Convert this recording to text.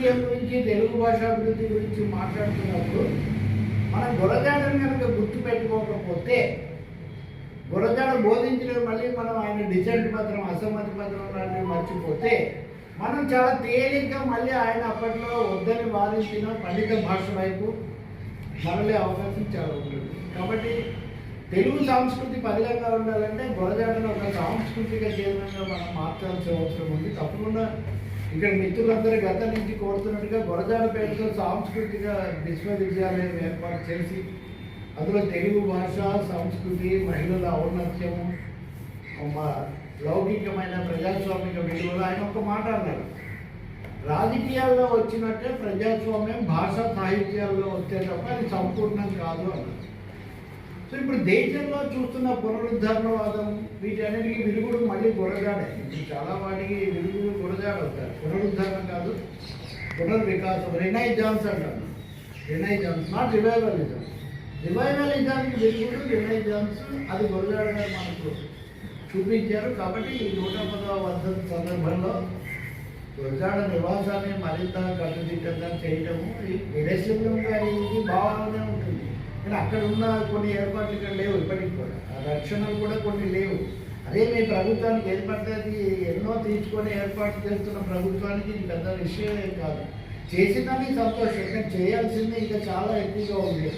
Medium గురించి తెలుగు భాష అభివృద్ధి గురించి మాట్లాడుతున్నప్పుడు మనం గురజాడని కనుక గుర్తుపెట్టుకోకపోతే గురజాడ బోధించిన మళ్ళీ మనం ఆయన డిసెంట్ పత్రం అసమ్మతి పత్రం లాంటివి మర్చిపోతే మనం చాలా తేలిగ్గా మళ్ళీ ఆయన అప్పట్లో వద్దని వారించిన పండిత భాష వైపు మరలే అవకాశం చాలా ఉంటుంది. కాబట్టి తెలుగు సంస్కృతి పదిలంగా ఉండాలంటే గురజాడను ఒక సాంస్కృతిక కేంద్రంగా మనం మార్చాల్సిన అవసరం ఉంది. తప్పకుండా ఇక్కడ మిత్రులందరూ గత నుంచి కోరుతున్నట్టుగా గురజాడ పేరుతో సాంస్కృతిక విశ్వవిద్యాలయం ఏర్పాటు చేసి అందులో తెలుగు భాష సంస్కృతి మహిళల ఔన్నత్యము లౌకికమైన ప్రజాస్వామిక విలువలు ఆయన ఒక మాట అన్నారు, రాజకీయాల్లో వచ్చినట్టే ప్రజాస్వామ్యం భాష సాహిత్యాల్లో వస్తే తప్ప అది సంపూర్ణం కాదు అన్నారు. సో ఇప్పుడు దేశంలో చూస్తున్న పునరుద్ధరణవాదం వీటన్నిటికీ విరుగుడు మళ్ళీ గురజాడే. ఇప్పుడు చాలా వాటికి విరుగుడు గురజాడ అవుతారు. పునరుద్ధరణ కాదు, పునర్వికాసం, రినైజాన్స్ అంటారు. Renaissance not revivalism. రివైవలిజానికి విరుగుడు రినైజాన్స్, అది గురజాడ గారు మనకు చూపించారు. కాబట్టి ఈ 110వ వర్ధంతి సందర్భంలో గురజాడ నివాసాన్ని మరింత కట్టుదిట్టంగా చేయటము విదేశంగా ఇది భావననే ఉంటుంది. కానీ అక్కడ ఉన్న కొన్ని ఏర్పాట్లు ఇక్కడ లేవు, ఇప్పటికి కూడా ఆ రక్షణలు కూడా కొన్ని లేవు. అదే మీ ప్రభుత్వానికి ఏర్పడితే ఎన్నో తీసుకొని ఏర్పాటు చేస్తున్న ప్రభుత్వానికి ఇది పెద్ద విషయమే కాదు. చేసిందని సంతోషం, కానీ చేయాల్సింది ఇంకా చాలా ఎక్కువగా ఉంది.